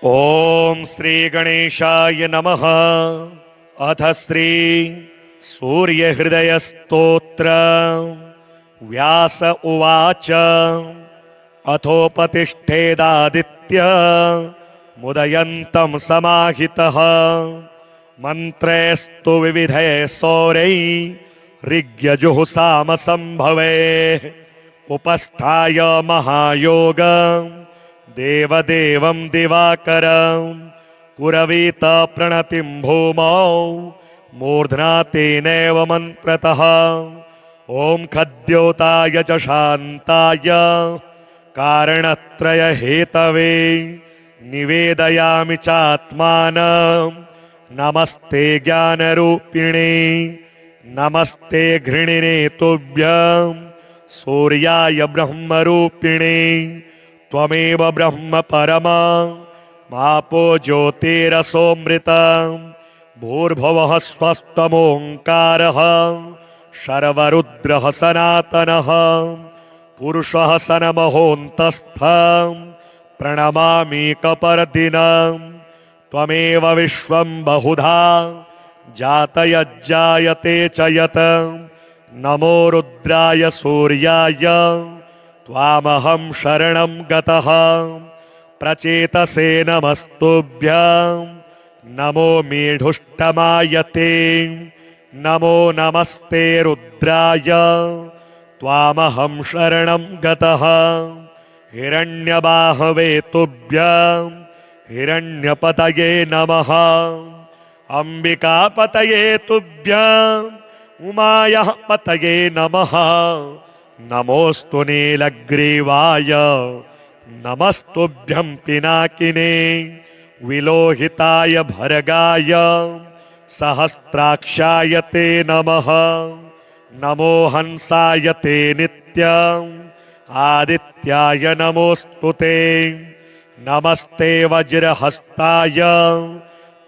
ओम श्री गणेशाय नमः। अथ श्री सूर्य हृदय स्तोत्र। व्यास उवाच अथोपतिष्ठेदादित्य मुदयन्तं समाहितः मंत्रैस्तु विविधै सौरै ऋग्यजुः संभवे उपस्थाय महायोग देवदेवं दिवाकरं पुरवीत प्रणतिं भूमौ मूर्ध्ना तेनैव मन्त्रतः ओम खद्योताय च शान्ताय कारणत्रय हेतवे निवेदयामि चात्मानं नमस्ते ज्ञानरूपिणे नमस्ते घृणिने तुभ्यं सूर्याय ब्रह्मरूपिणे त्वमेव ब्रह्म परमा मापो ज्योतिरसोऽमृतं भूर्भुवः स्वस्त्वमोङ्कारः शर्वरुद्रः सनातनः पुरुषः सनमहोऽन्तस्थं प्रणमामीकपर्दिनं त्वमेव विश्वं बहुधा जातयज्जायते च यत् नमो रुद्राय सूर्याय त्वामहं शरणं गतः प्रचेतसे नमस्तुभ्यं नमो मीढुष्टमायते नमो नमस्ते रुद्राय त्वामहं शरणं गतः हिरण्यबाहवे तुभ्यं हिरण्यपतये नमः अंबिकापतये तुभ्यं उमायाः पतये नमः नमोस्तु नीलग्रीवाय नमस्तुभ्यं पिनाकिने विलोहिताय भर्गाय सहस्राक्षाय ते नमः नमो हंसाय ते नित्यं आदित्याय नमोस्तु ते नमस्ते वज्रहस्ताय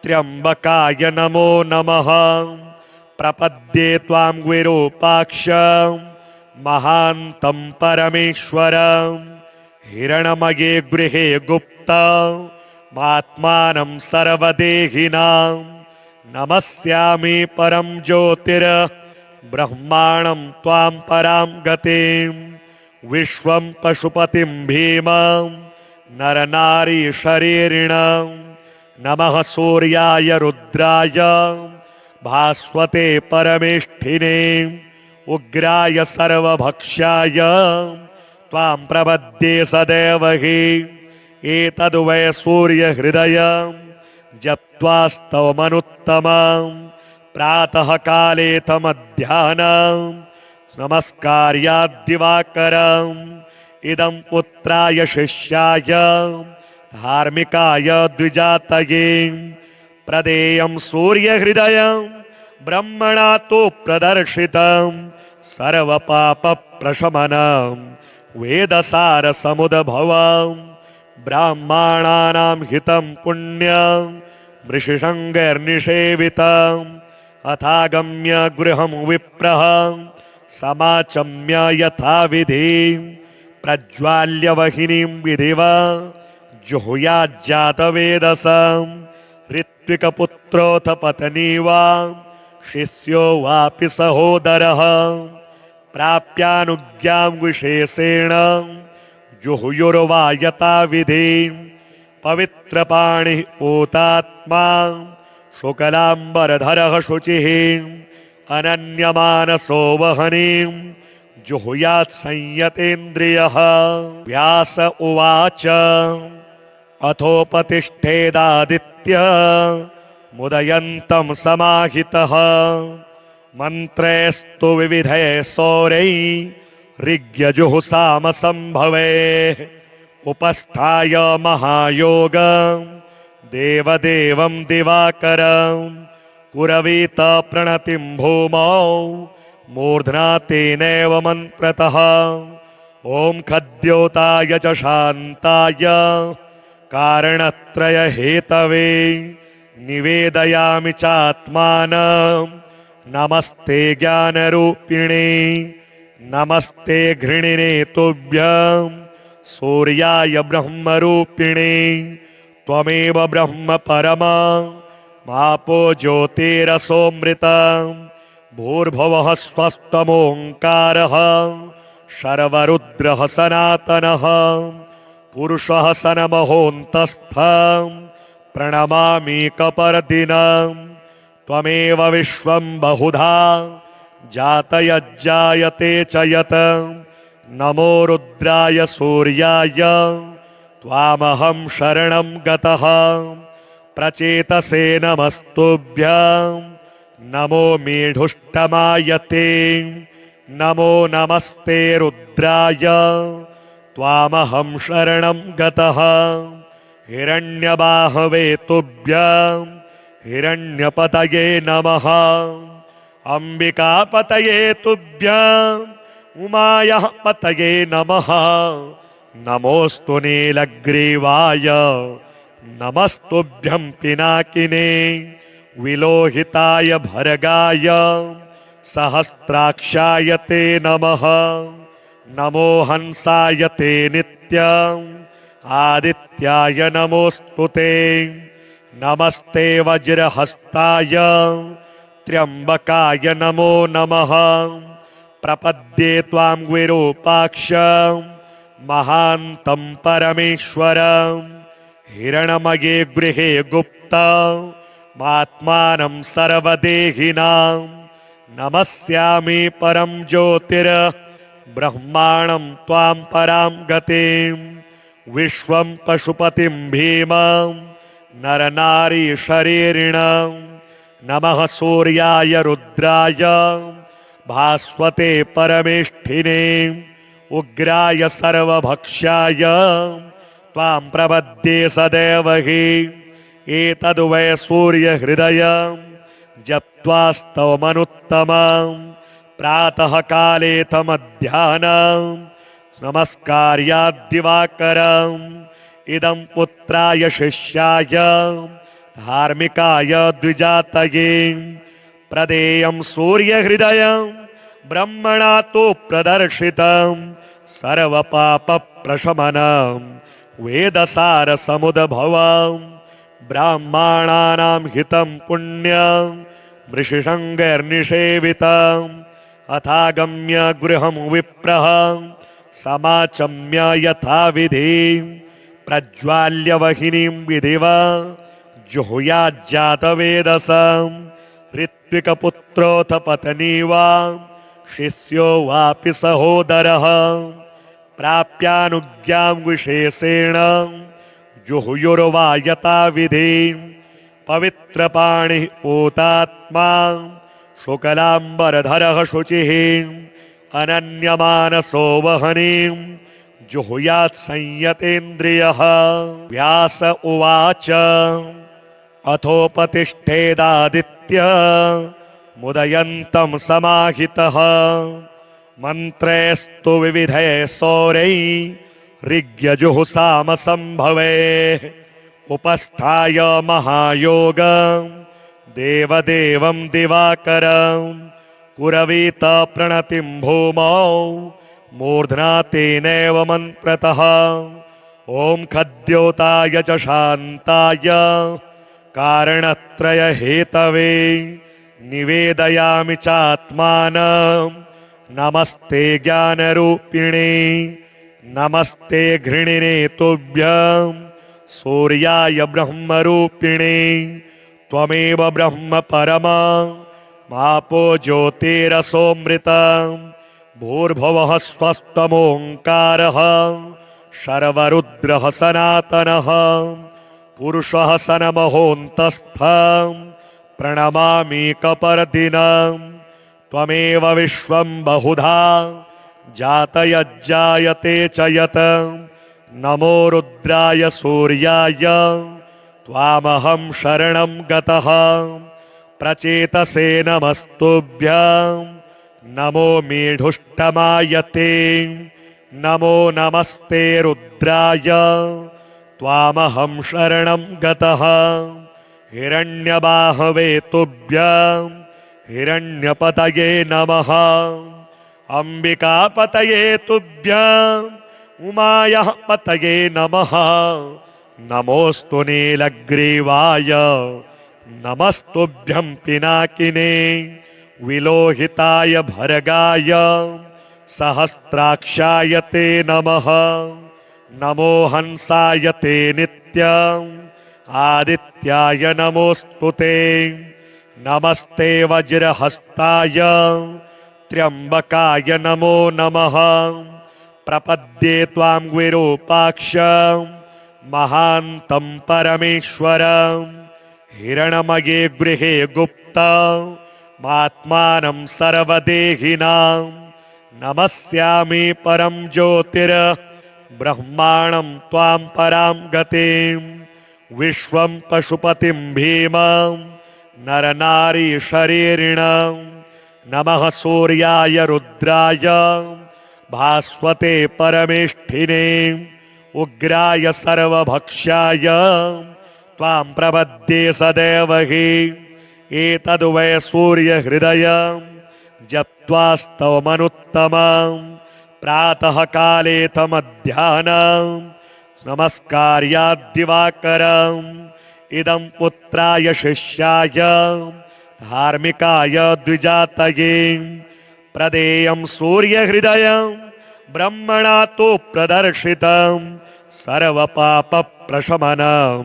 त्र्यंबकाय नमो नमः प्रपद्ये त्वां विरूपाक्षं महान्तं परमेश्वरं हिरणमये गृहे गुप्तमात्मानं सर्वदेहिनां नमस्यामि परं ज्योतिर्ब्रह्माणं त्वां परां गतिं विश्वं पशुपतिं भीमं नरनारी शरीरिणं नमः सूर्याय रुद्राय भास्वते परमेष्ठिने उग्राय सर्वभक्ष्याय त्वां प्रपद्ये सदैव हि एतद्वै सूर्यहृदयं जप्त्वास्तवमनुत्तमं प्रातः कालेथ मध्याह्नं नमस्कार्याद्दिवाकरम् इदं पुत्राय शिष्याय धार्मिकाय द्विजातये प्रदेयं सूर्यहृदयं ब्रह्मणा तु प्रदर्शितं सर्वपापप्रशमनं वेदसारसमुद्भवं ब्राह्मणानां हितं पुण्यं मृषिशङ्गैर्निषेवितं अथागम्य गृहं विप्रः समाचम्य यथाविधि प्रज्वाल्य वहिनीं विधिवा जुहुयाज्जातवेदसं ऋत्विकपुत्रोऽथ पत्नी वा शिष्यो वापि सहोदरः प्राप्यानुज्ञां विशेषेण जुहुयुर्वा यथाविधि पवित्रपाणिः पूतात्मा शुक्लाम्बरधरः शुचिः अनन्यमानसो वहनीं जुहुयात् संयतेन्द्रियः। व्यास उवाच अथोपतिष्ठेदादित्य मुदयन्तं समाहितः मंत्रैस्तु विविधै सौरै ऋग्यजुः संभवे उपस्थाय महायोगं देवदेवं दिवाकरं पुरवीत प्रणतिं भूमौ मूर्ध्ना तेनैव मन्त्रतः ओम खद्योताय च शान्ताय कारणत्रय हेतवे निवेदयामि चात्मानं नमस्ते ज्ञानरूपिणे नमस्ते घृणिने तुभ्यं सूर्याय ब्रह्मरूपिणे त्वमेव ब्रह्म परमा मापो ज्योतिरसोऽमृतम् भूर्भुवः स्वस्त्वमोङ्कारः शर्वरुद्रः सनातनः पुरुषः सनमहोऽन्तस्थं प्रणमामीकपर्दिनम् त्वमेव विश्वं बहुधा जातयज्जायते च यत् नमो रुद्राय सूर्याय त्वामहं शरणं गतः प्रचेतसे नमस्तुभ्यं नमो मीढुष्टमायते नमो नमस्ते रुद्राय त्वामहं शरणं गतः हिरण्यबाहवे तुभ्यं हिरण्यपतये नमः अंबिकापतये तुभ्यं उमायाः पतये नमः नमोऽस्तु नीलग्रीवाय नमस्तुभ्यं पिनाकिने विलोहिताय भर्गाय सहस्राक्षाय ते नमः नमो हंसाय ते नित्यम् आदित्याय नमोऽस्तु ते नमस्ते वज्रहस्ताय त्र्यंबकाय नमो नमः प्रपद्ये त्वां विरूपाक्ष महान्तं परमेश्वरं हिरणमये गृहे गुप्तमात्मानं सर्वदेहिनां नमस्यामि परं ज्योतिर्ब्रह्माणं त्वां परां गतिं विश्वं पशुपतिं भीमं नरनारी शरीरिणं नमः सूर्याय रुद्राय भास्वते परमेष्ठिने उग्राय सर्वभक्ष्याय त्वां प्रपद्ये सदैव हि एतद्वै सूर्यहृदयं जप्त्वास्तवमनुत्तमं प्रातः कालेथ मध्याह्नं नमस्कार्याद्दिवाकरम् इदं पुत्राय शिष्याय धार्मिकाय द्विजातये प्रदेयं सूर्यहृदयं ब्रह्मणा तु प्रदर्शितं सर्वपापप्रशमनं वेदसारसमुद्भवं ब्राह्मणानां हितं पुण्यं मृषिशङ्गैर्निषेवितम् अथागम्य गृहं विप्रः समाचम्य यथाविधि प्रज्वाल्य वहिनीं विधिवा जुहुयाज्जातवेदसं ऋत्विकपुत्रोऽथ पत्नी वा शिष्यो वापि सहोदरः प्राप्यानुज्ञां विशेषेण जुहुयुर्वा यथाविधि पवित्रपाणिः पूतात्मा शुक्लाम्बरधरः शुचिः अनन्यमानसो वहनीं जुहुयात् संयतेन्द्रियः। व्यास उवाच अथोपतिष्ठेदादित्य मुदयन्तं समाहितः मन्त्रैस्तु विविधैः सौरैः ऋग्यजुहुसामसम्भवे उपस्थाय महायोगं देवदेवं दिवाकरं कुरवीत प्रणतिं भूमौ मूर्ध्ना तेनैव मन्त्रतः ॐ खद्योताय च शान्ताय कारणत्रयहेतवे निवेदयामि चात्मानं नमस्ते ज्ञानरूपिणे नमस्ते घृणिने तुभ्यं सूर्याय ब्रह्मरूपिणे त्वमेव ब्रह्म परमा मापो ज्योतिरसोऽमृतं भूर्भुवः स्वस्त्वमोङ्कारः शर्वरुद्रः सनातनः पुरुषः सनमहोऽन्तस्थं प्रणमामीकपर्दिनं त्वमेव विश्वं बहुधा जातयज्जायते च यत् नमो रुद्राय सूर्याय त्वामहं शरणं गतः प्रचेतसे नमस्तुभ्यं नमो मीढुष्टमायते नमो नमस्ते रुद्राय त्वामहं शरणं गतः हिरण्यबाहवे तुभ्यं हिरण्यपतये नमः अंबिकापतये तुभ्यं उमायाः पतये नमः नमोऽस्तु नीलग्रीवाय नमस्तुभ्यं पिनाकिने विलोहिताय भर्गाय सहस्राक्षाय ते नमः नमो हंसाय ते नित्यम् आदित्याय नमोऽस्तु ते नमस्ते वज्रहस्ताय त्र्यंबकाय नमो नमः प्रपद्ये त्वां विरूपाक्ष महान्तं परमेश्वरं हिरणमये गृहे गुप्तमात्मानं सर्वदेहिनां नमस्यामि परं ज्योतिर्ब्रह्माणं त्वां परां गतिं विश्वं पशुपतिं भीमं नरनारी शरीरिणं नमः सूर्याय रुद्राय भास्वते परमेष्ठिने उग्राय सर्वभक्ष्याय त्वां प्रपद्ये सदैव हि एतद्वै सूर्यहृदयं जप्त्वास्तवमनुत्तमं प्रातः कालेथ मध्याह्नं नमस्कार्याद्दिवाकरम् इदं पुत्राय शिष्याय धार्मिकाय द्विजातये प्रदेयं सूर्यहृदयं ब्रह्मणा तु प्रदर्शितं सर्वपापप्रशमनं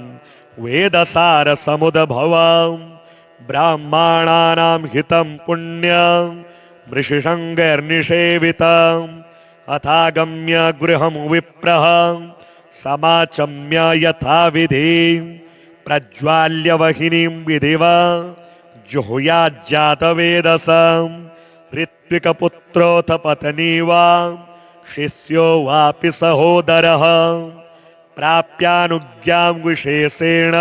वेदसारसमुद्भवं ब्राह्मणानां हितं पुण्यं मृषिशङ्गैर्निषेवितम् अथागम्य गृहं विप्रः समाचम्य यथाविधि प्रज्वाल्य वहिनीं विधिवा जुहुयाज्जातवेदसं ऋत्विकपुत्रोऽथ पत्नी वा शिष्यो वापि सहोदरः प्राप्यानुज्ञां विशेषेण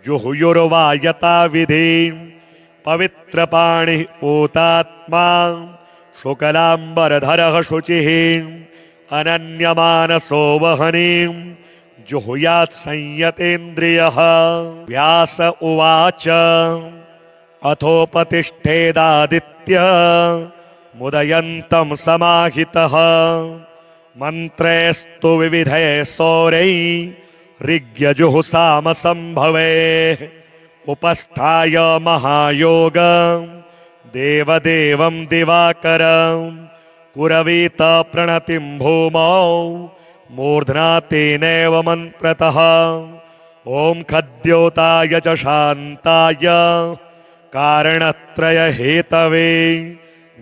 जुहुयुर्वा यथाविधि पवित्रपाणिः पूतात्मा शुक्लाम्बरधरः शुचिः अनन्यमानसो वहनीं जुहुयात् संयतेन्द्रियः। व्यास उवाच अथोपतिष्ठेदादित्य मुदयन्तं समाहितः मन्त्रैस्तु विविधैः सौरैः ऋग्यजुहुसामसंभवे उपस्थाय महायोगं देवदेवं दिवाकरं पुरवीत प्रणतिं भूमौ मूर्ध्ना तेनैव मन्त्रतः ॐ खद्योताय च शान्ताय कारणत्रयहेतवे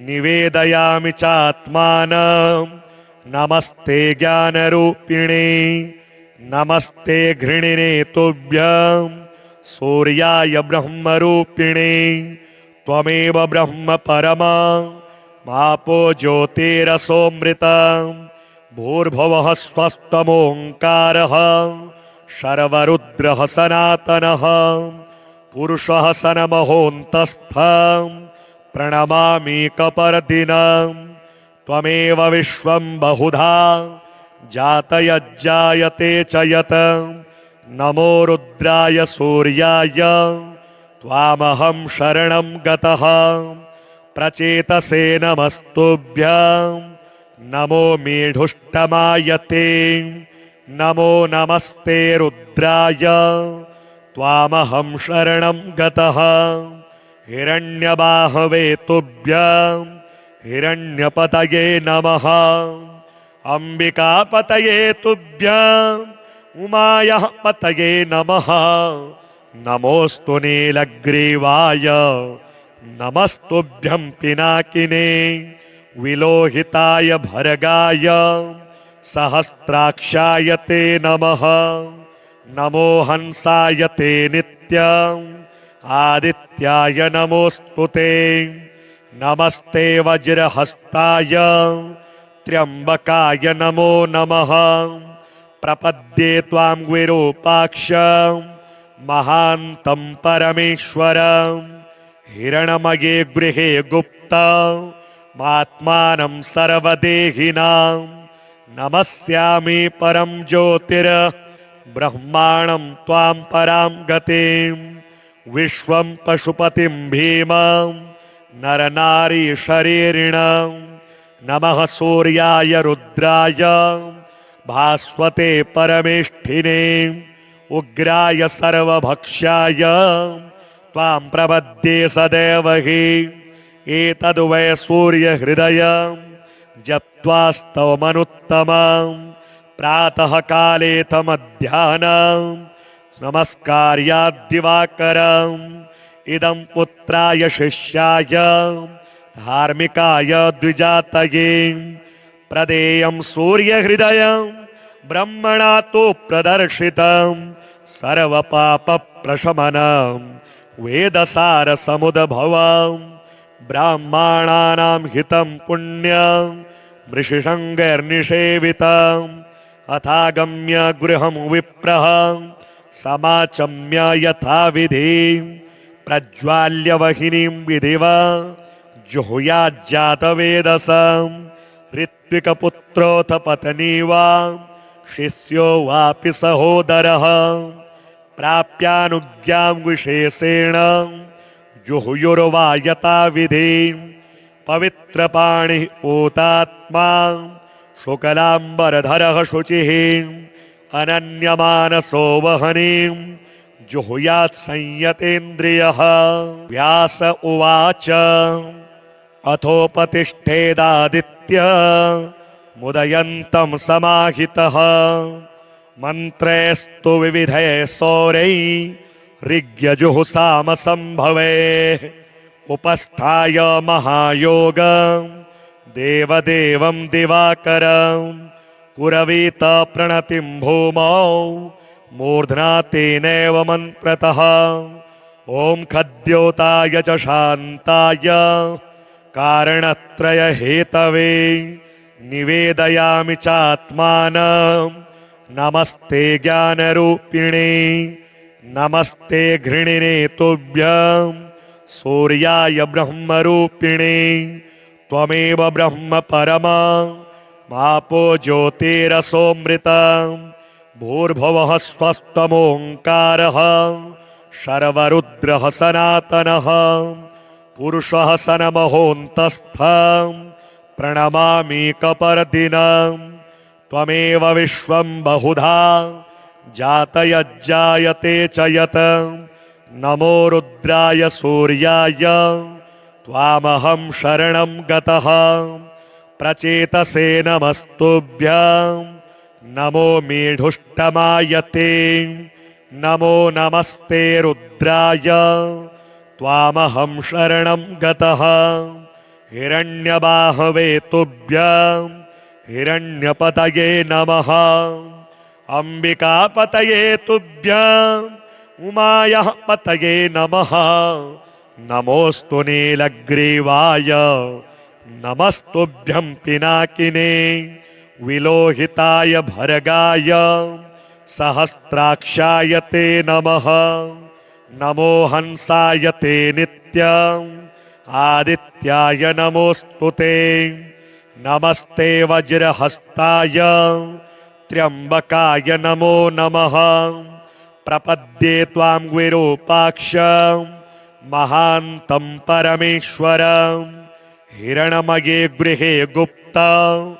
निवेदयामि चात्मानं नमस्ते ज्ञानरूपिणे नमस्ते घृणिने तुभ्यं सूर्याय ब्रह्मरूपिणे त्वमेव ब्रह्म परमा मापो ज्योतिरसोऽमृतं भूर्भुवः स्वस्त्वमोङ्कारः शर्वरुद्रः सनातनः पुरुषः सनमहोऽन्तस्थं प्रणमामीकपर्दिनं त्वमेव विश्वं बहुधा जातयज्जायते च यत् नमो रुद्राय सूर्याय त्वामहं शरणं गतः प्रचेतसे नमस्तुभ्यं नमो मेढुष्टमायते नमो नमस्ते रुद्राय त्वामहं शरणं गतः हिरण्यबाहवे तुभ्यं हिरण्यपतये नमः अंबिकापतये तुभ्यं उमायाः पतये नमः नमोऽस्तु नीलग्रीवाय नमस्तुभ्यं पिनाकिने विलोहिताय भर्गाय सहस्राक्षाय ते नमः नमो हंसाय ते नित्यम् आदित्याय नमोऽस्तु ते नमस्ते वज्रहस्ताय त्र्यंबकाय नमो नमः प्रपद्ये त्वां विरूपाक्ष महान्तं परमेश्वरं हिरणमये गृहे गुप्तमात्मानं सर्वदेहिनां नमस्यामि परं ज्योतिर्ब्रह्माणं त्वां परां गतिं विश्वं पशुपतिं भीमं नरनारी शरीरिणं नमः सूर्याय रुद्राय भास्वते परमेष्ठिने उग्राय सर्वभक्ष्याय त्वां प्रपद्ये सदैव हि एतद्वै सूर्यहृदयं जप्त्वास्तवमनुत्तमं प्रातः कालेथ मध्याह्नं नमस्कार्याद्दिवाकरम् इदं पुत्राय शिष्याय धार्मिकाय द्विजातये प्रदेयं सूर्यहृदयं ब्रह्मणा तु प्रदर्शितं सर्वपापप्रशमनं वेदसारसमुद्भवं ब्राह्मणानां हितं पुण्यं ऋषिशृङ्गैर्निषेवितम् अथागम्य गृहं विप्रः समाचम्य यथाविधि प्रज्वाल्य वहिनीं विधिवा जुहुयाज्जातवेदसं ऋत्विकपुत्रोऽथ पत्नी वा शिष्यो वापि सहोदरः प्राप्यानुज्ञां विशेषेण जुहुयुर्वा यथाविधि पवित्रपाणिः पूतात्मा शुक्लाम्बरधरः शुचिः अनन्यमानसो वहनीं जुहुयात् संयतेन्द्रियः। व्यास उवाच अथोपतिष्ठेदादित्य मुदयन्तं समाहितः मन्त्रैस्तु विविधैः सौरैः ऋग्यजुहुसामसम्भवे उपस्थाय महायोगं देवदेवं दिवाकरं कुरवीत प्रणतिं भूमौ मूर्ध्ना तेनैव मन्त्रतः ॐ खद्योताय च शान्ताय कारणत्रयहेतवे निवेदयामि चात्मानं नमस्ते ज्ञानरूपिणे नमस्ते घृणिने तुभ्यं सूर्याय ब्रह्मरूपिणे त्वमेव ब्रह्म परमापो ज्योतिरसोऽमृतं भूर्भुवः स्वस्त्वमोङ्कारः शर्वरुद्रः सनातनः पुरुषः सनमहोऽन्तस्थं प्रणमामीकपर्दिनं त्वमेव विश्वं बहुधा जातयज्जायते च यत् नमो रुद्राय सूर्याय त्वामहं शरणं गतः प्रचेतसे नमस्तुभ्यं नमो मेढुष्टमायते नमो नमस्ते रुद्राय त्वामहं शरणं गतः हिरण्यबाहवे तुभ्यं हिरण्यपतये नमः अंबिकापतये तुभ्यं उमायाः पतये नमः नमोऽस्तु नीलग्रीवाय नमस्तुभ्यं पिनाकिने विलोहिताय भर्गाय सहस्राक्षाय ते नमः नमो हंसाय ते नित्यम् आदित्याय नमोऽस्तु ते नमस्ते वज्रहस्ताय त्र्यंबकाय नमो नमः प्रपद्ये त्वां विरूपाक्षं महान्तं परमेश्वरं हिरणमये गृहे गुप्तमात्मानं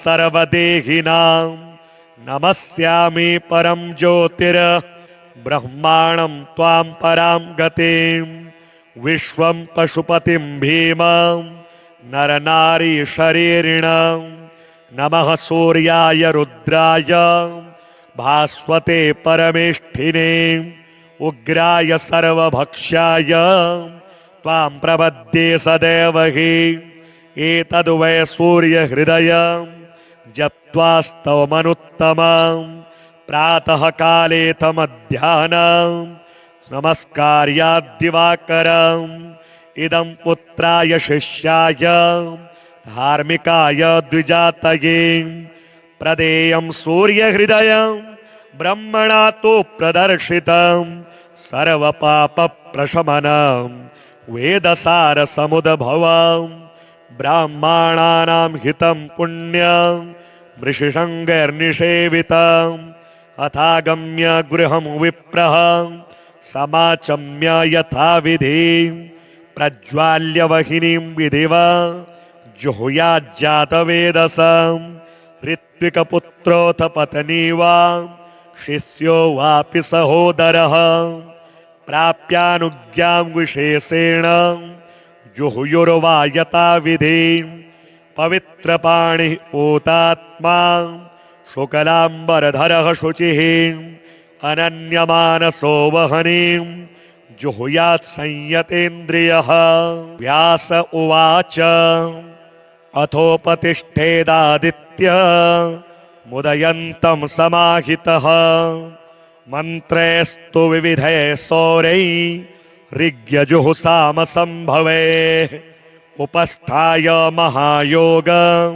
सर्वदेहिनां नमस्यामि परं ज्योतिर्ब्रह्माणं त्वां परां गतिं विश्वं पशुपतिं भीमं नरनारी शरीरिणं नमः सूर्याय रुद्राय भास्वते परमेष्ठिने उग्राय सर्वभक्ष्याय त्वां प्रपद्ये सदैव हि एतद्वै सूर्यहृदयं जप्त्वास्तवमनुत्तमं प्रातः कालेथ मध्याह्नं नमस्कार्याद्दिवाकरम् इदं पुत्राय शिष्याय धार्मिकाय द्विजातये प्रदेयं सूर्यहृदयं ब्रह्मणा तु प्रदर्शितं सर्वपापप्रशमनं वेदसारसमुद्भवं ब्राह्मणानां हितं पुण्यं ऋषिशृङ्गैर्निषेवितम् अथागम्य गृहं विप्रः समाचम्य यथाविधि प्रज्वाल्य वहिनीं विधिवा जुहुयाज्जातवेदसं ऋत्विकपुत्रोऽथ पत्नी वा शिष्यो वापि सहोदरः प्राप्यानुज्ञां विशेषेण जुहुयुर्वा यथाविधि पवित्रपाणिः पूतात्मा शुक्लाम्बरधरः शुचिः अनन्यमानसो वहनीं जुहुयात् संयतेन्द्रियः। व्यास उवाच अथोपतिष्ठेदादित्य मुदयन्तं समाहितः मन्त्रैस्तु विविधैः सौरैः ऋग्यजुहुसामसम्भवे उपस्थाय महायोगं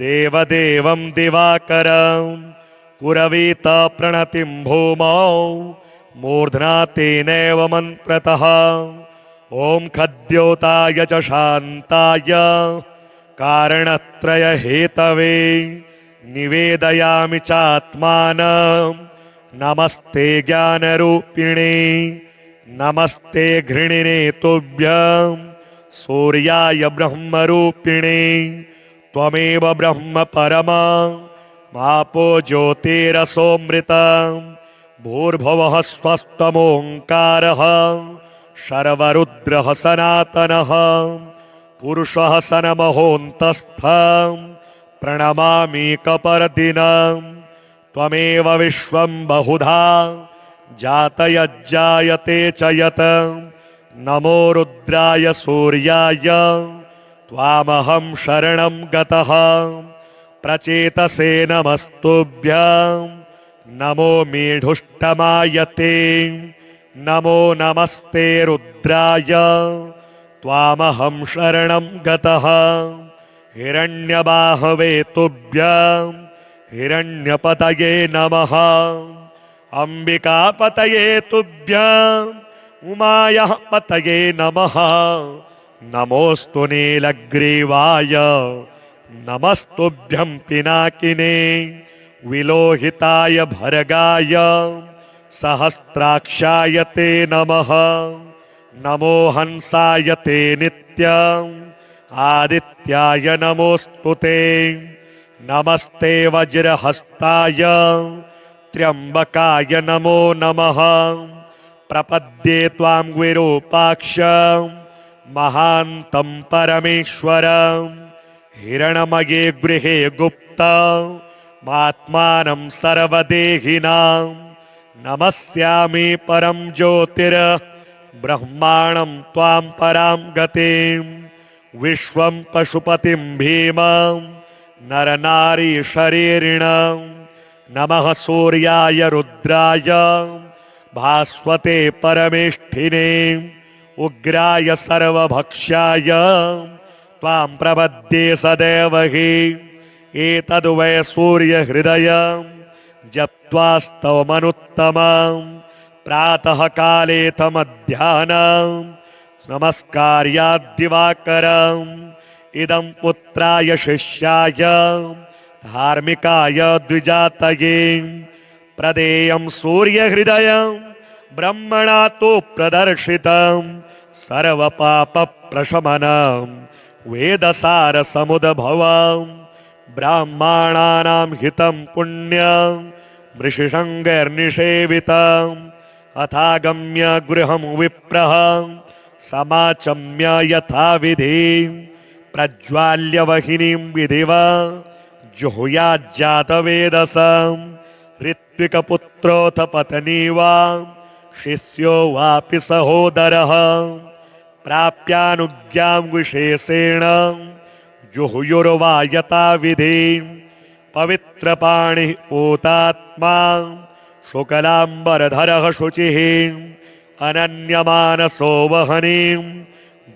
देवदेवं दिवाकरं पुरवीत प्रणतिं भूमौ मूर्ध्ना तेनैव मन्त्रतः ॐ खद्योताय च शान्ताय कारणत्रयहेतवे निवेदयामि चात्मानं नमस्ते ज्ञानरूपिणे नमस्ते घृणिने तुभ्यं सूर्याय ब्रह्मरूपिणे त्वमेव ब्रह्म परमापो ज्योतिरसोऽमृतं भूर्भुवः स्वस्त्वमोङ्कारः शर्वरुद्रः सनातनः पुरुषः सनमहोऽन्तस्थं प्रणमामीकपर्दिनं त्वमेव विश्वं बहुधा जातयज्जायते च यत् नमो रुद्राय सूर्याय त्वामहं शरणं गतः प्रचेतसे नमस्तुभ्यं नमो मेढुष्टमायते नमो नमस्ते रुद्राय त्वामहं शरणं गतः हिरण्यबाहवे तुभ्यं हिरण्यपतये नमः अंबिकापतये तुभ्यं उमायाः पतये नमः नमोऽस्तु नीलग्रीवाय नमस्तुभ्यं पिनाकिने विलोहिताय भर्गाय सहस्राक्षाय ते नमः नमो हंसाय ते नित्यम् आदित्याय नमोऽस्तु ते नमस्ते वज्रहस्ताय त्र्यंबकाय नमो नमः प्रपद्ये त्वां विरूपाक्षं महान्तं परमेश्वरं हिरणमये गृहे गुप्तमात्मानं सर्वदेहिनां नमस्यामि परं ज्योतिर्ब्रह्माणं त्वां परां गतिं विश्वं पशुपतिं भीमं नरनारी शरीरिणं नमः सूर्याय रुद्राय भास्वते परमेष्ठिने उग्राय सर्वभक्ष्याय त्वां प्रपद्ये सदैव हि एतद्वै सूर्यहृदयं जप्त्वास्तवमनुत्तमं प्रातः कालेथ मध्याह्नं नमस्कार्याद्दिवाकरम् इदं पुत्राय शिष्याय धार्मिकाय द्विजातये प्रदेयं सूर्यहृदयं ब्रह्मणा तु प्रदर्शितं सर्वपापप्रशमनं वेदसारसमुद्भवं ब्राह्मणानां हितं पुण्यं मृषिशङ्गैर्निषेवितम् अथागम्य गृहं विप्रः समाचम्य यथाविधि प्रज्वाल्य वहिनीं विधिवा जुहुयाज्जातवेदसं ऋत्विकपुत्रोऽथ पत्नी वा शिष्यो वापि सहोदरः प्राप्यानुज्ञां विशेषेण जुहुयुर्वा यथाविधि पवित्रपाणिः पूतात्मा शुक्लाम्बरधरः शुचिः अनन्यमानसो वहनीं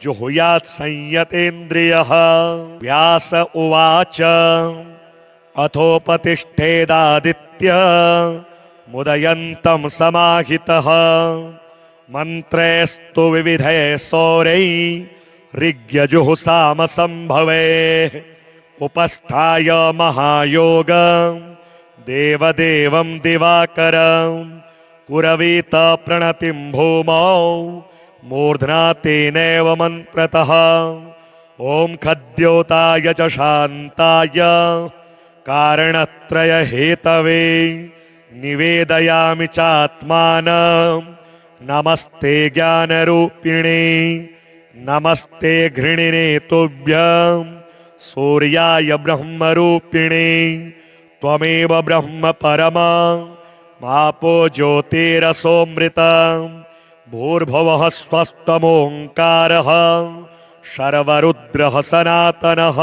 जुहुयात् संयतेन्द्रियः। व्यास उवाच अथोपतिष्ठेदादित्य मुदयन्तं समाहितः मन्त्रैस्तु विविधैः सौरैः ऋग्यजुहुसामसम्भवे उपस्थाय महायोगं देवदेवं दिवाकरं पुरवीत प्रणतिं भूमौ मूर्ध्ना तेनैव मन्त्रतः ॐ खद्योताय च शान्ताय कारणत्रय हेतवे निवेदयामि चात्मानं नमस्ते ज्ञानरूपिणे नमस्ते घृणिने तुभ्यं सूर्याय ब्रह्मरूपिणे त्वमेव ब्रह्म परमं मापो ज्योतिरसोऽमृतं भूर्भुवः स्वस्त्वमोङ्कारः शर्वरुद्रः सनातनः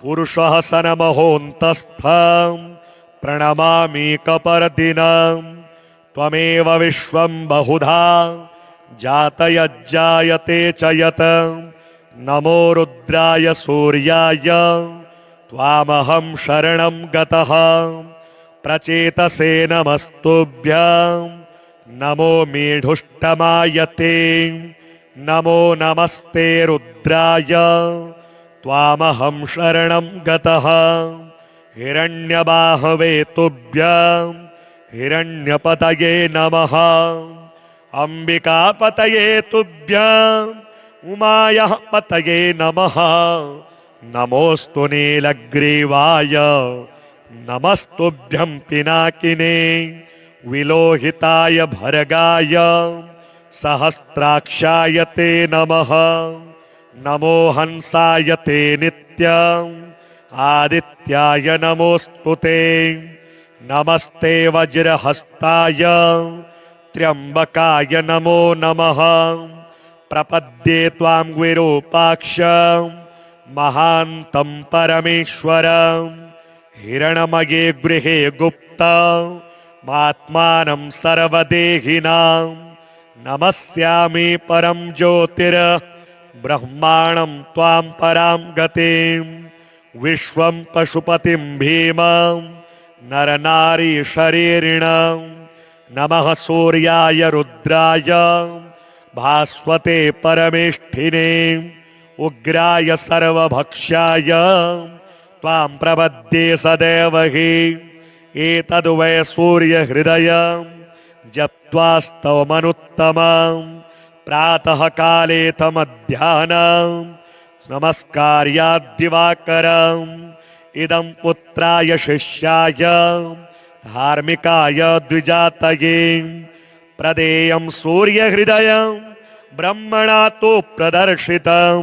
पुरुषः सनमहोऽन्तस्थं प्रणमामीकपरदिनं त्वमेव विश्वं बहुधा जातयज्जायते च यत् नमो रुद्राय सूर्याय त्वामहं शरणं गतः प्रचेतसे नमस्तुभ्यं नमो मेढुष्टमायते नमो नमस्ते रुद्राय त्वामहं शरणं गतः हिरण्यबाहवे तुभ्यं हिरण्यपतये नमः अंबिकापतये तुभ्यं उमायाः पतये नमः नमोऽस्तु नीलग्रीवाय नमस्तुभ्यं पिनाकिने विलोहिताय भर्गाय सहस्राक्षाय ते नमः नमो हंसाय ते नित्यं आदित्याय नमोऽस्तु ते नमस्ते वज्रहस्ताय त्र्यंबकाय नमो नमः प्रपद्ये त्वां विरूपाक्ष महान्तं परमेश्वरं हिरणमये गृहे गुप्तमात्मानं सर्वदेहिनां नमस्यामि परं ज्योतिर ब्रह्माणं त्वां परां गतिं विश्वं पशुपतिं भीमं नरनारी शरीरिणं नमः सूर्याय रुद्राय भास्वते परमेष्ठिने उग्राय सर्वभक्ष्याय त्वां प्रपद्ये सदैव हि एतद्वै सूर्यहृदयं जप्त्वास्तवमनुत्तमं प्रातः कालेथ मध्याह्नं नमस्कार्याद्दिवाकरम् इदं पुत्राय शिष्याय धार्मिकाय द्विजातये प्रदेयं सूर्यहृदयं ब्रह्मणा तु प्रदर्शितं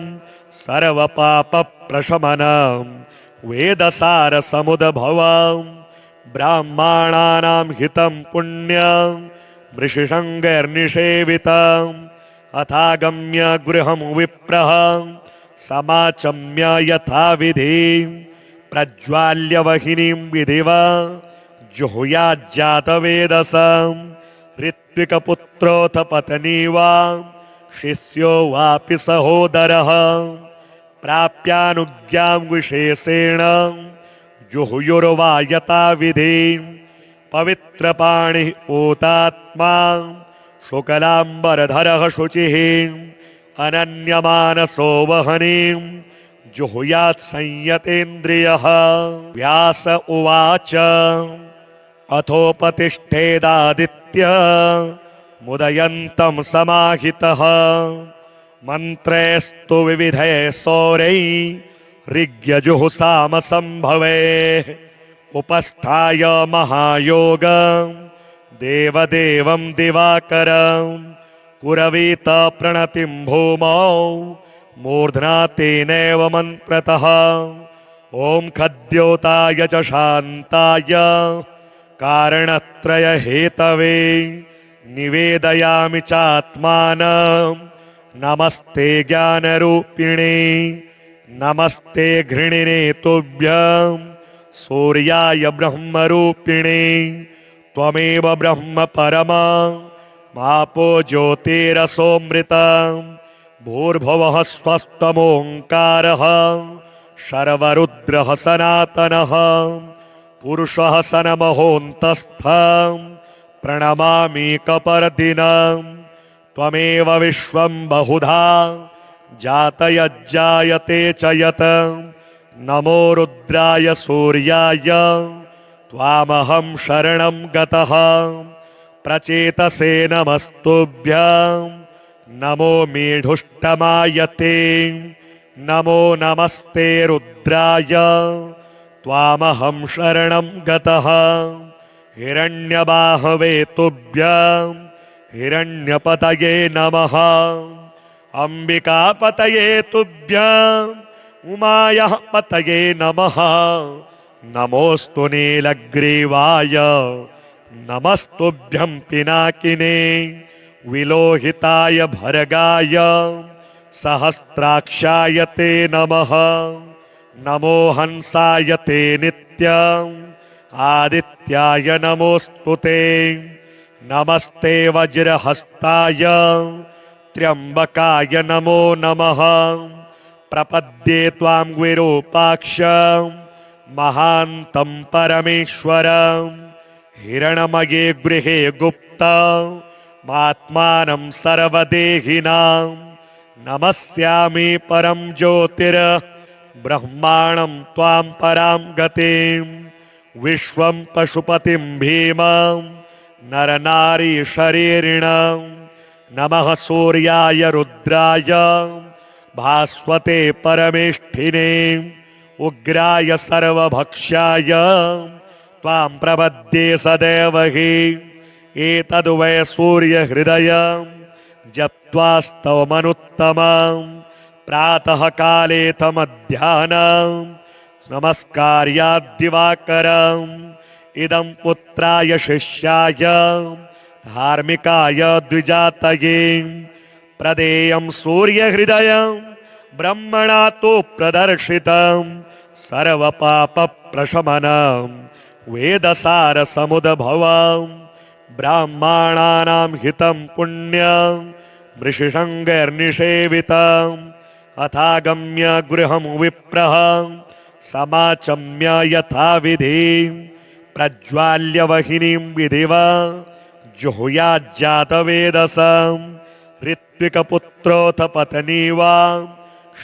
सर्वपापप्रशमनं वेदसारसमुद्भवं ब्राह्मणानां हितं पुण्यं ऋषिशृङ्गैर्निषेवितम् अथागम्य गृहं विप्रः समाचम्य यथाविधि प्रज्वाल्य वहिनीं विधिवा जुहुयाज्जातवेदसं ऋत्विकपुत्रोऽथ पत्नी वा शिष्यो वापि सहोदरः प्राप्यानुज्ञां विशेषेण जुहुयुर्वा यथाविधि पवित्रपाणिः पूतात्मा शुक्लाम्बरधरः शुचिः अनन्यमानसो वहनीं जुहुयात् संयतेन्द्रियः। व्यास उवाच अथोपतिष्ठेदादित्य मुदयन्तं समाहितः मन्त्रैस्तु विविधैः सौरैः ऋग्यजुहुसामसम्भवे उपस्थाय महायोगं देवदेवं दिवाकरं कुरवीत प्रणतिं भूमौ मूर्ध्ना तेनैव मन्त्रतः ॐ खद्योताय च शान्ताय कारणत्रय हेतवे निवेदयामि चात्मानं नमस्ते ज्ञानरूपिणे नमस्ते घृणिने तुभ्यं सूर्याय ब्रह्मरूपिणे त्वमेव ब्रह्म परमं मापो ज्योतिरसोऽमृतं भूर्भुवः स्वस्त्वमोङ्कारः शर्वरुद्रः सनातनः पुरुषः सनमहोऽन्तस्थं प्रणमामीकपरदिनं त्वमेव विश्वं बहुधा जातयज्जायते च यत् नमो रुद्राय सूर्याय त्वामहं शरणं गतः प्रचेतसे नमस्तुभ्यं नमो मेढुष्टमायते नमो नमस्ते रुद्राय त्वामहं शरणं गतः। हिरण्यबाहवे तुभ्यं हिरण्यपतये नमः। अंबिकापतये तुभ्यं उमायाः पतये नमः। नमोऽस्तु नीलग्रीवाय नमस्तुभ्यं पिनाकिने। विलोहिताय भर्गाय सहस्राक्षाय ते नमः। नमो हंसाय ते नित्यम् आदित्याय नमोऽस्तु ते। नमस्ते वज्रहस्ताय त्र्यंबकाय नमो नमः। प्रपद्ये त्वां विरूपाक्ष महान्तं परमेश्वरं। हिरणमये गृहे गुप्तमात्मानं सर्वदेहिनां। नमस्यामि परं ज्योतिर्ब्रह्माणं त्वां परां गतिं। विश्वं पशुपतिं भीमं नरनारी शरीरिणं। नमः सूर्याय रुद्राय भास्वते परमेष्ठिने। उग्राय सर्वभक्ष्याय त्वां प्रपद्ये सदैव हि। एतद्वै सूर्यहृदयं जप्त्वास्तवमनुत्तमं। प्रातः कालेथ मध्याह्नं नमस्कार्याद्दिवाकरम्। इदं पुत्राय शिष्याय धार्मिकाय द्विजातये। प्रदेयं सूर्यहृदयं ब्रह्मणा तु प्रदर्शितं। सर्वपापप्रशमनं वेदसारसमुद्भवं। ब्राह्मणानां हितं पुण्यं मृषिशङ्गैर्निषेवितम्। अथागम्य गृहं विप्रः समाचम्य यथाविधि। प्रज्वाल्य वहिनीं विधिवा जुहुयाज्जातवेदसं। ऋत्विकपुत्रोऽथ पत्नी वा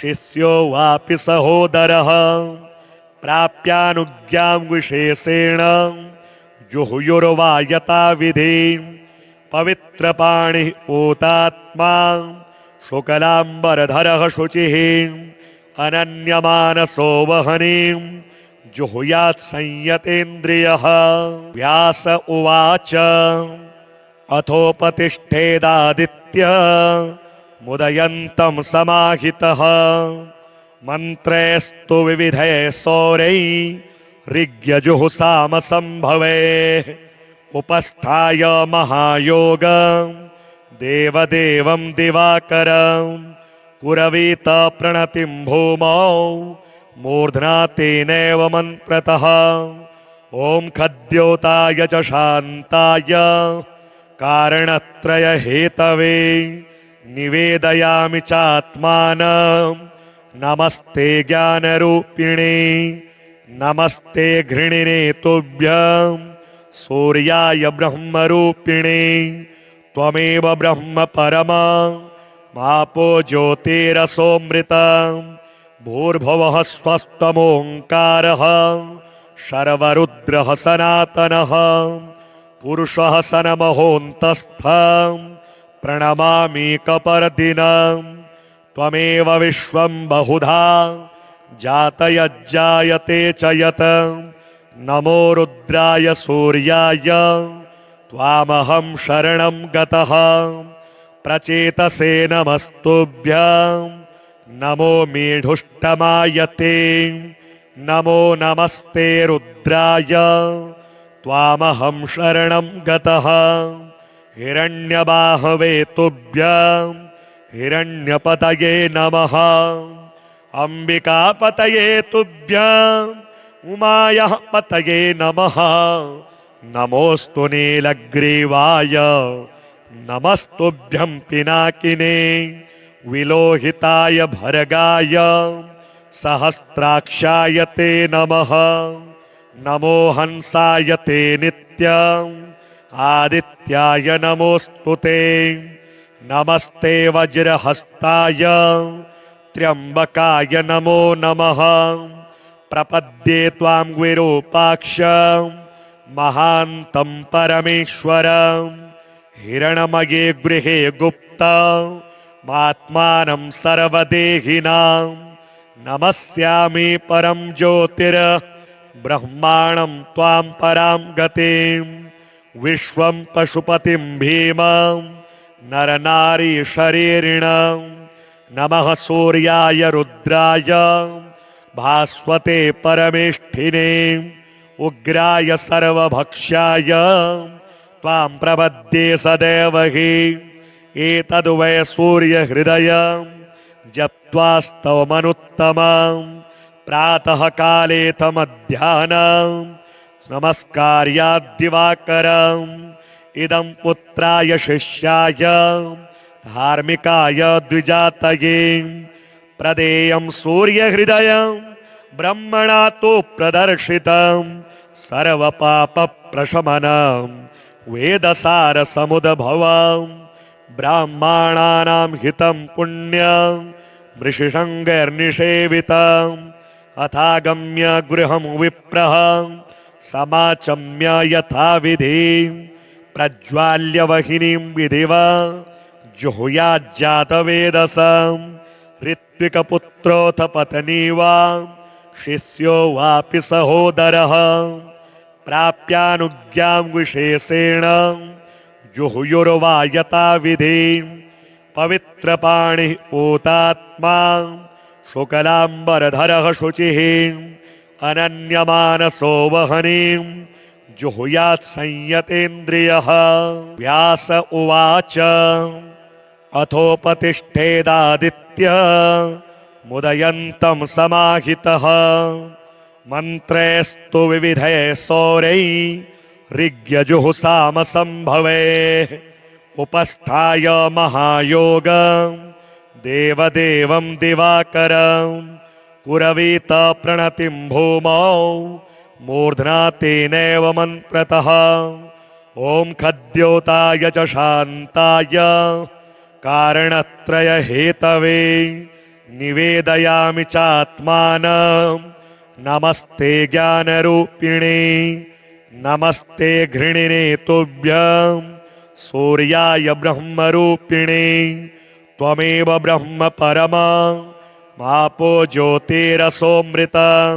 शिष्यो वापि सहोदरः। प्राप्यानुज्ञां विशेषेण जुहुयुर्वा यथाविधि। पवित्रपाणिः पूतात्मा शुक्लाम्बरधरः शुचिः। अनन्यमानसो वहनीं जुहुयात् संयतेन्द्रियः। व्यास उवाच अथोपतिष्ठेदादित्य मुदयन्तं समाहितः। मन्त्रैस्तु विविधैः सौरैः ऋग्यजुहुसामसम्भवे। उपस्थाय महायोगं देवदेवं दिवाकरं। पुरवीत प्रणतिं भूमौ मूर्ध्ना तेनैव मन्त्रतः। ॐ खद्योताय च शान्ताय कारणत्रयहेतवे निवेदयामि चात्मानं। नमस्ते ज्ञानरूपिणे नमस्ते घृणिने तुभ्यं। सूर्याय ब्रह्मरूपिणे त्वमेव ब्रह्म परमं। मापो ज्योतिरसोऽमृतं भूर्भुवः स्वस्त्वमोङ्कारः। शर्वरुद्रः सनातनः पुरुषः सनमहोऽन्तस्थं। प्रणमामीकपर्दिनं त्वमेव विश्वं बहुधा जातयज्जायते च यत्। नमो रुद्राय सूर्याय त्वामहं शरणं गतः। प्रचेतसे नमस्तुभ्यं नमो मेढुष्टमाय ते। नमो नमस्ते रुद्राय त्वामहं शरणं गतः। हिरण्यबाहवे तुभ्यं हिरण्यपतये नमः। अंबिकापतये तुभ्यं उमायाः पतये नमः। नमोऽस्तु नीलग्रीवाय नमस्तुभ्यं पिनाकिने। विलोहिताय भर्गाय सहस्राक्षाय ते नमः। नमो हंसाय ते नित्यम् आदित्याय नमोऽस्तु ते। नमस्ते वज्रहस्ताय त्र्यंबकाय नमो नमः। प्रपद्ये त्वां विरूपाक्ष महान्तं परमेश्वरं। हिरणमये गृहे गुप्तमात्मानं सर्वदेहिनां। नमस्यामि परं ज्योतिर्ब्रह्माणं ब्रह्माणं त्वां परां गतिं विश्वं पशुपतिं भीमं नरनारी शरीरिणं नमः सूर्याय रुद्राय भास्वते परमेष्ठिने उग्राय सर्वभक्ष्याय त्वां प्रपद्ये सदेवहि एतद्वै सूर्यहृदयं जप्त्वास्तवमनुत्तमं प्रातः कालेथ मध्याह्नं नमस्कार्याद्दिवाकरम् इदं पुत्राय शिष्याय धार्मिकाय द्विजातये प्रदेयं सूर्यहृदयं ब्रह्मणा तु प्रदर्शितं सर्वपापप्रशमनं वेदसारसमुद्भवं ब्राह्मणानां हितं पुण्यं ऋषिशृङ्गैर्निषेवितम् अथागम्य गृहं विप्रः समाचम्य यथाविधि प्रज्वाल्य वहिनीं विधिवा जुहुयाज्जातवेदसं ऋत्विकपुत्रोऽथ पत्नी वा शिष्यो वापि सहोदरः प्राप्यानुज्ञां विशेषेण जुहुयुर्वा यथाविधि पवित्रपाणिः पूतात्मा शुक्लाम्बरधरः शुचिः अनन्यमानसो वहनीं जुहुयात् संयतेन्द्रियः। व्यास उवाच अथोपतिष्ठेदादित्य मुदयन्तं समाहितः मन्त्रैस्तु विविधैः सौरैः ऋग्यजुःसामसंभवैः उपस्थाय महायोगं देवदेवं दिवाकरं पुरवीत प्रणतिं भूमौ मूर्ध्ना तेनैव मन्त्रतः ॐ खद्योताय च शान्ताय कारणत्रयहेतवे निवेदयामि चात्मानं नमस्ते ज्ञानरूपिणे नमस्ते घृणिने तुभ्यं सूर्याय ब्रह्मरूपिणे त्वमेव ब्रह्म परमा मापो ज्योतिरसोऽमृतं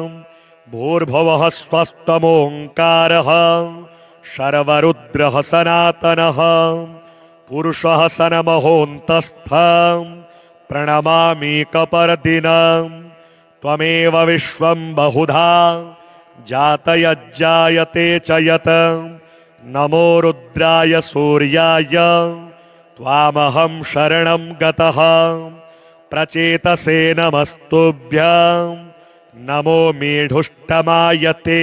भूर्भुवः स्वस्त्वमोङ्कारः शर्वरुद्रः सनातनः पुरुषः सनमहोऽन्तस्थं प्रणमामीकपर्दिनं त्वमेव विश्वं बहुधा जातयज्जायते च यत् नमो रुद्राय सूर्याय त्वामहं शरणं गतः प्रचेतसे नमस्तुभ्यं नमो मेढुष्टमायते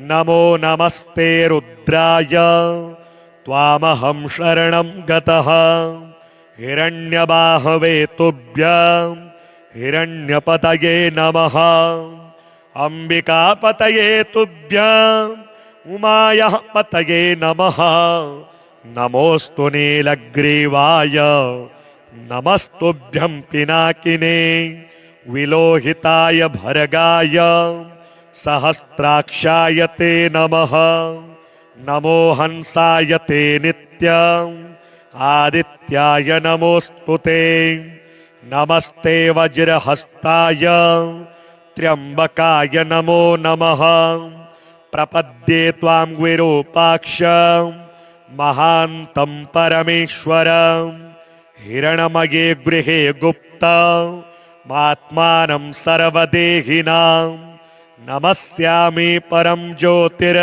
नमो नमस्ते रुद्राय त्वामहं शरणं गतः हिरण्यबाहवे तुभ्यं हिरण्यपतये नमः अंबिकापतये तुभ्यं उमायः पतये नमः नमोऽस्तु नीलग्रीवाय नमस्तुभ्यं पिनाकिने विलोहिताय भर्गाय सहस्राक्षाय ते नमः नमो हंसाय ते नित्यं आदित्याय नमोऽस्तु ते नमस्ते वज्रहस्ताय त्र्यंबकाय नमो नमः प्रपद्ये त्वां विरूपाक्षं महान्तं परमेश्वरं हिरणमये गृहे गुप्तमात्मानं सर्वदेहिनां नमस्यामि परं ज्योतिर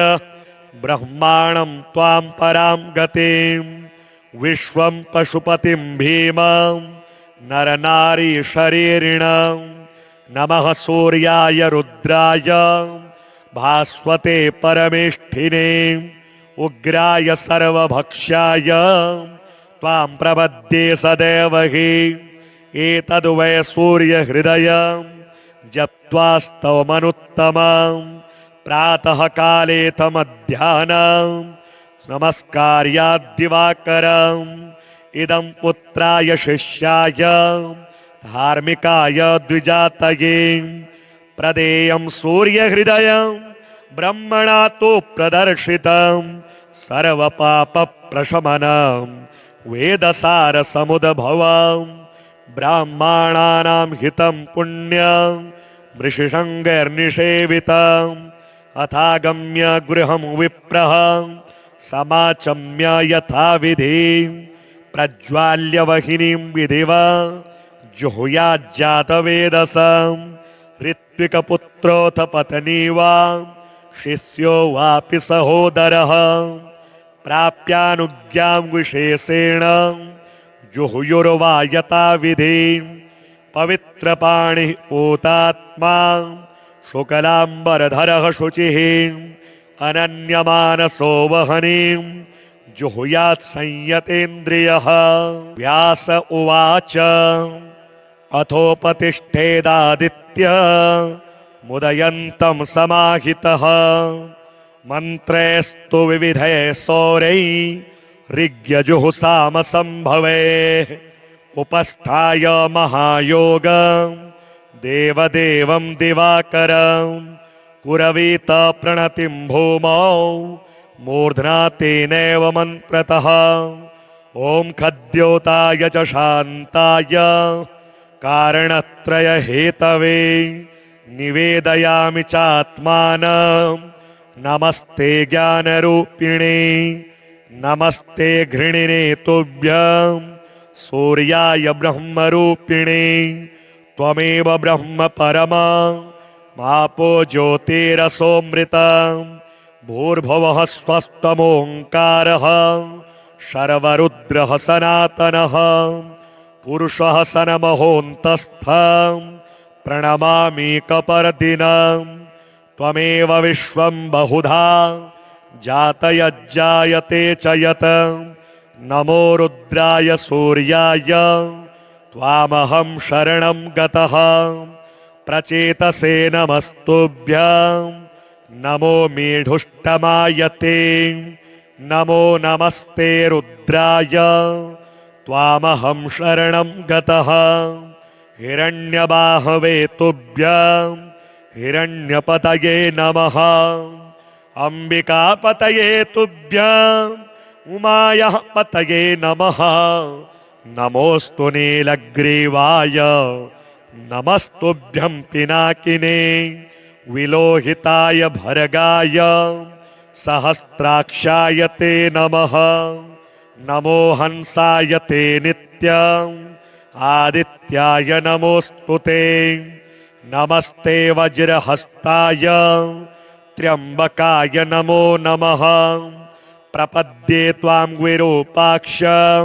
ब्रह्माणं त्वां परां गतिं विश्वं पशुपतिं भीमं नरनारी शरीरिणं नमः सूर्याय रुद्राय भास्वते परमेष्ठिने उग्राय सर्वभक्ष्याय त्वां प्रपद्ये सदेवहि एतद्वै सूर्यहृदयं जप्त्वास्तवमनुत्तमं प्रातः कालेथ मध्याह्नं नमस्कार्याद्दिवाकरम् इदं पुत्राय शिष्याय धार्मिकाय द्विजातये प्रदेयं सूर्यहृदयं ब्रह्मणा तु प्रदर्शितं सर्वपापप्रशमनं वेदसारसमुद्भवं ब्राह्मणानां हितं पुण्यं ऋषिशृङ्गैर्निषेवितं अथागम्य गृहं विप्रः समाचम्य यथाविधि प्रज्वाल्य वहिनीं विधिवा जुहुयाज्जातवेदसं ऋत्विकपुत्रोऽथ पत्नी वा शिष्यो वापि सहोदरः प्राप्यानुज्ञां विशेषेण जुहुयुर्वा यथाविधि पवित्रपाणिः पूतात्मा शुक्लाम्बरधरः शुचिः अनन्यमानसो वहनीं जुहुयात् संयतेन्द्रियः। व्यास उवाच अथोपतिष्ठेदादित्य मुदयन्तं समाहितः मन्त्रैस्तु विविधैः सौरैः ऋग्यजुहुसामसम्भवे उपस्थाय महायोगं देवदेवं दिवाकरं पुरवीत प्रणतिं भूमौ मूर्ध्ना तेनैव मन्त्रतः ॐ खद्योताय च शान्ताय कारणत्रयहेतवे निवेदयामि चात्मानं नमस्ते ज्ञानरूपिणे नमस्ते घृणिने तुभ्यं सूर्याय ब्रह्मरूपिणे त्वमेव ब्रह्म परमा मापो ज्योतिरसोऽमृतं भूर्भुवः स्वस्त्वमोङ्कारः शर्वरुद्रः सनातनः पुरुषः सनमहोऽन्तस्थं प्रणमामि कपर्दिनं त्वमेव विश्वं बहुधा जातयज्जायते च यत् नमो रुद्राय सूर्याय त्वामहं शरणं गतः प्रचेतसे नमस्तुभ्यं नमो मेढुष्टमायते नमो नमस्ते रुद्राय त्वामहं शरणं गतः हिरण्यबाहवे तुभ्यं हिरण्यपतये नमः अंबिकापतये तुभ्यं उमायाः पतये नमः नमोऽस्तु नीलग्रीवाय नमस्तुभ्यं पिनाकिने विलोहिताय भर्गाय सहस्राक्षाय ते नमः नमो हंसाय ते नित्यम् आदित्याय नमोऽस्तु ते नमस्ते वज्रहस्ताय त्र्यंबकाय नमो नमः प्रपद्ये त्वां विरूपाक्षं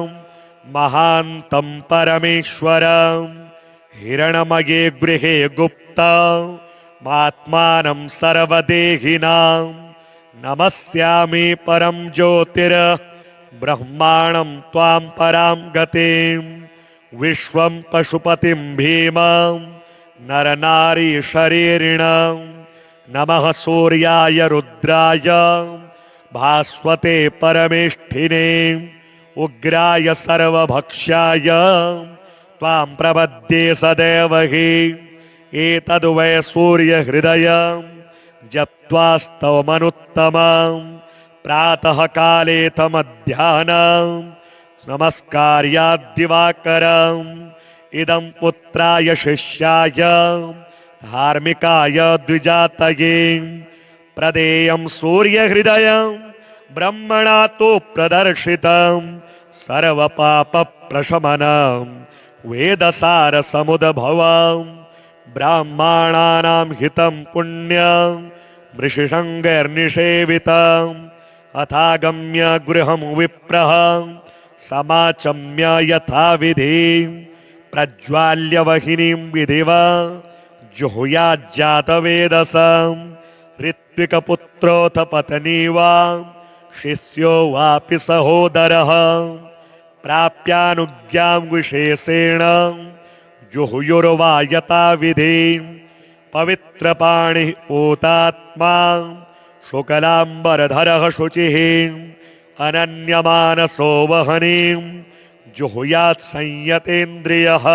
महान्तं परमेश्वरं हिरणमये गृहे गुप्तमात्मानं सर्वदेहिनां नमस्यामि परं ज्योतिर्ब्रह्माणं त्वां परां गतिं विश्वं पशुपतिं भीमं नरनारी शरीरिणं नमः सूर्याय रुद्राय भास्वते परमेष्ठिने उग्राय सर्वभक्ष्याय त्वां प्रपद्ये सदैव हि एतद्वै सूर्यहृदयं जप्त्वास्तवमनुत्तमं प्रातः कालेथ मध्याह्नं नमस्कार्याद्दिवाकरम् इदं पुत्राय शिष्याय धार्मिकाय द्विजातये प्रदेयं सूर्यहृदयं ब्रह्मणा तु प्रदर्शितं सर्वपापप्रशमनं वेदसारसमुद्भवं ब्राह्मणानां हितं पुण्यं मृषिशङ्गैर्निषेवितम् अथागम्य गृहं विप्रः समाचम्य यथाविधि प्रज्वाल्य वहिनीं विधिवा जुहुयाज्जातवेदसं ऋत्विकपुत्रोऽथ पत्नी वा शिष्यो वापि सहोदरः प्राप्यानुज्ञां विशेषेण जुहुयुर्वा यथाविधि पवित्रपाणिः पूतात्मा शुक्लाम्बरधरः शुचिः अनन्यमानसो वहनीं जुहुयात् संयतेन्द्रियः।